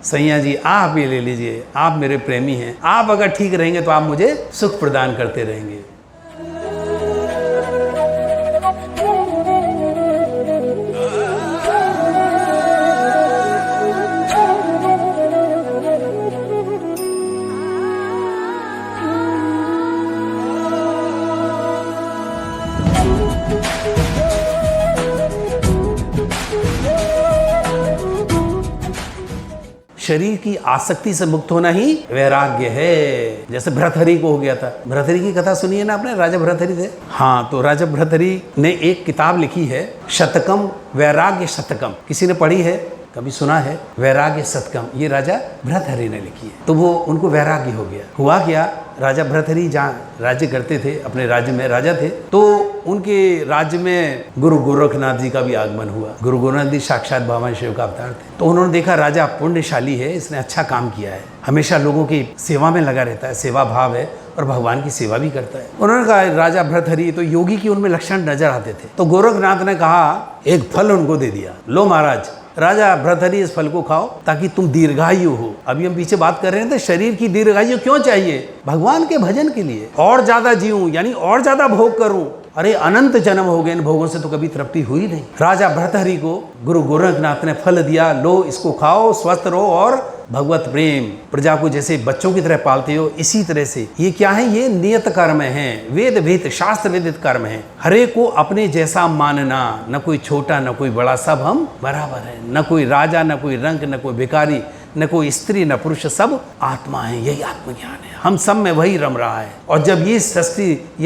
सैया जी आप ये ले लीजिए, आप मेरे प्रेमी हैं, आप अगर ठीक रहेंगे तो आप मुझे सुख प्रदान करते रहेंगे। शरीर की आसक्ति से मुक्त होना ही वैराग्य है। जैसे भर्तहरि को हो गया था। भर्तहरि की कथा सुनी है ना आपने, राजा भर्तहरि थे। हाँ, तो राजा भर्तहरि ने एक किताब लिखी है, शतकम वैराग्य शतकम। किसी ने पढ़ी है, कभी सुना है? वैराग्य शतकम ये राजा भर्तहरि ने लिखी है। तो वो उनको वैराग्य हो गया। हुआ क्या, राजा भर्तहरि जहाँ राज्य करते थे, अपने राज्य में राजा थे, तो उनके राज्य में गुरु गोरखनाथ जी का भी आगमन हुआ। गुरु गोरखनाथ जी साक्षात भगवान शिव का अवतार थे। तो उन्होंने देखा राजा पुण्यशाली है, इसने अच्छा काम किया है, हमेशा लोगों की सेवा में लगा रहता है, सेवा भाव है और भगवान की सेवा भी करता है। उन्होंने कहा राजा भर्तहरि तो योगी की उनमें लक्षण नजर आते थे। तो गोरखनाथ ने कहा, एक फल उनको दे दिया, लो महाराज राजा भर्तहरि इस फल को खाओ ताकि तुम दीर्घायु हो। अभी हम पीछे बात कर रहे थे, शरीर की दीर्घायु क्यों चाहिए? भगवान के भजन के लिए। और ज्यादा जीऊं यानी और ज्यादा भोग करूं। अरे अनंत जन्म हो गए, इन भोगों से तो कभी तृप्ति हुई नहीं। राजा भर्तहरि को गुरु गोरखनाथ ने फल दिया, लो इसको खाओ, स्वस्थ रहो और भगवत प्रेम, प्रजा को जैसे बच्चों की तरह पालते हो इसी तरह से। ये क्या है? ये नियत कर्म है, वेद वेद शास्त्र वेदित कर्म है। हरे को अपने जैसा मानना, न कोई छोटा न कोई बड़ा, सब हम बराबर है। न कोई राजा न कोई रंक न कोई भिखारी न कोई स्त्री न पुरुष, सब आत्मा है। यही आत्मज्ञान है, हम सब में वही रम रहा है। और जब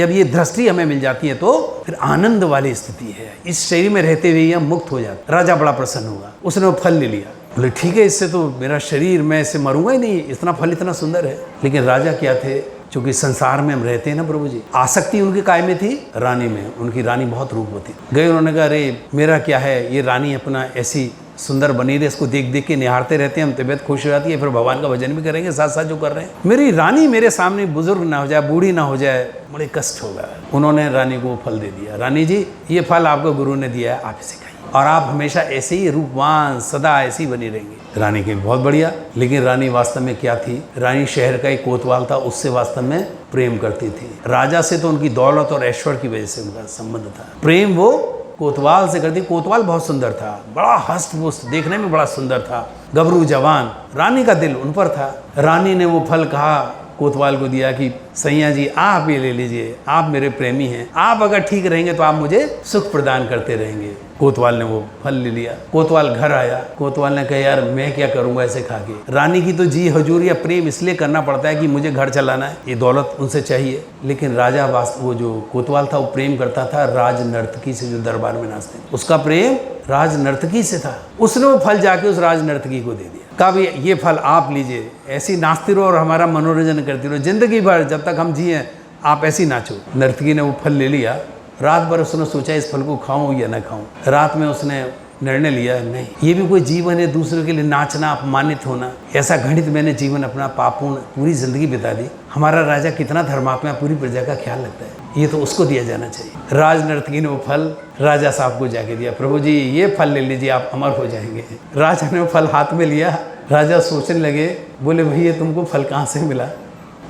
ये दृष्टि हमें मिल जाती है तो फिर आनंद वाली स्थिति है। इस शरीर में रहते हुए हम मुक्त हो जाते। राजा बड़ा प्रसन्न हुआ, उसने वो फल ले लिया। बोले ठीक है, इससे तो मेरा शरीर, मैं इससे मरूंगा ही नहीं, इतना फल इतना सुंदर है। लेकिन राजा क्या थे, क्योंकि संसार में हम रहते हैं ना प्रभु जी, आसक्ति उनके काय में थी, रानी में। उनकी रानी बहुत रूपवती गई। उन्होंने कहा अरे मेरा क्या है, ये रानी अपना ऐसी सुंदर बनी रहे, इसको देख देख के निहारते रहते हैं, हम तबीयत खुश हो जाती है, फिर भगवान का भजन भी करेंगे साथ साथ जो कर रहे हैं। मेरी रानी मेरे सामने बुजुर्ग ना हो जाए, बूढ़ी ना हो जाए, बड़े कष्ट होगा। उन्होंने रानी को फल दे दिया। रानी जी ये फल आपको गुरु ने दिया है, आप इसे खाइए और आप हमेशा ऐसे ही रूपवान सदा ऐसे ही बनी रहेंगी। रानी के बहुत बढ़िया। लेकिन रानी वास्तव में क्या थी? रानी शहर का एक कोतवाल था, उससे वास्तव में प्रेम करती थी। राजा से तो उनकी दौलत और ऐश्वर्य की वजह से उनका संबंध था। प्रेम वो कोतवाल से करती। कोतवाल बहुत सुंदर था, बड़ा हस्त पुष्ट, देखने में बड़ा सुंदर था, गबरू जवान। रानी का दिल उन पर था। रानी ने वो फल कहा, कोतवाल को दिया कि सैया जी आप ये ले लीजिए, आप मेरे प्रेमी हैं, आप अगर ठीक रहेंगे तो आप मुझे सुख प्रदान करते रहेंगे। कोतवाल ने वो फल ले लिया। कोतवाल घर आया। कोतवाल ने कहा यार मैं क्या करूंगा ऐसे खा के। रानी की तो जी हजूर या प्रेम इसलिए करना पड़ता है कि मुझे घर चलाना है, ये दौलत उनसे चाहिए। लेकिन राजा वो जो कोतवाल था वो प्रेम करता था राज नर्तकी से, जो दरबार में नाचते, उसका प्रेम राज नर्तकी से था। उसने वो फल जाके उस राज नर्तकी को दे दिया। कहा भी ये फल आप लीजिए, ऐसी नाचती रहो और हमारा मनोरंजन करती रहो जिंदगी भर, जब तक हम जिए आप ऐसी नाचो। नर्तकी ने वो फल ले लिया। रात भर उसने सोचा इस फल को खाऊं या ना खाऊं। रात में उसने निर्णय लिया नहीं, ये भी कोई जीवन है, दूसरों के लिए नाचना, अपमानित होना, ऐसा घृणित मैंने जीवन अपना पापूर्ण पूरी जिंदगी बिता दी। हमारा राजा कितना धर्मात्मा, पूरी प्रजा का ख्याल रखता है, ये तो उसको दिया जाना चाहिए। राज नर्तकी ने वो फल राजा साहब को जाके दिया। प्रभु जी ये फल ले लीजिए, आप अमर हो जाएंगे। राजा ने वो फल हाथ में लिया। राजा सोचने लगे, बोले भैया तुमको फल कहाँ से मिला?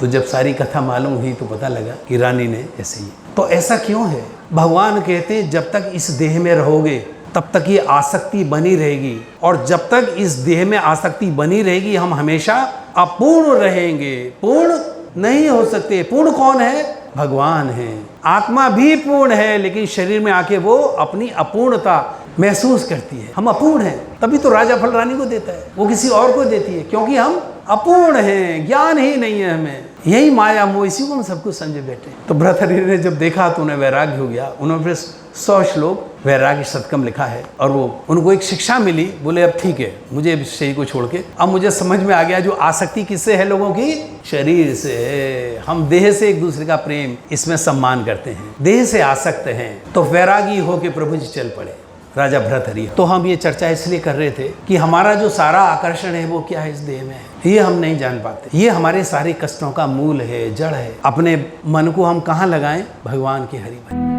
तो जब सारी कथा मालूम हुई तो पता लगा कि रानी ने ऐसे ही। तो ऐसा क्यों है? भगवान कहते हैं जब तक इस देह में रहोगे तब तक ये आसक्ति बनी रहेगी, और जब तक इस देह में आसक्ति बनी रहेगी हम हमेशा अपूर्ण रहेंगे, पूर्ण नहीं हो सकते। पूर्ण कौन है? भगवान है। आत्मा भी पूर्ण है, लेकिन शरीर में आके वो अपनी अपूर्णता महसूस करती है। हम अपूर्ण हैं, तभी तो राजा फल रानी को देता है, वो किसी और को देती है, क्योंकि हम अपूर्ण हैं, ज्ञान ही नहीं है हमें। यही माया मोह, इसी को हम सब कुछ समझे बैठे। तो भर्तहरि ने जब देखा तो उन्हें वैराग्य हो गया। उन्होंने फिर 100 श्लोक वैराग्य शतकम लिखा है, और वो उनको एक शिक्षा मिली। बोले अब ठीक है, मुझे शरीर को छोड़ के अब मुझे समझ में आ गया जो आसक्ति किससे है लोगों की, शरीर से है। हम देह से एक दूसरे का प्रेम इसमें सम्मान करते हैं, देह से आसक्त हैं। तो वैरागी होके प्रभु जी चल पड़े, राजा भर्तहरि। तो हम ये चर्चा इसलिए कर रहे थे कि हमारा जो सारा आकर्षण है वो क्या है, इस देह में है, ये हम नहीं जान पाते। ये हमारे सारे कष्टों का मूल है, जड़ है। अपने मन को हम कहाँ लगाएं? भगवान के हरि में।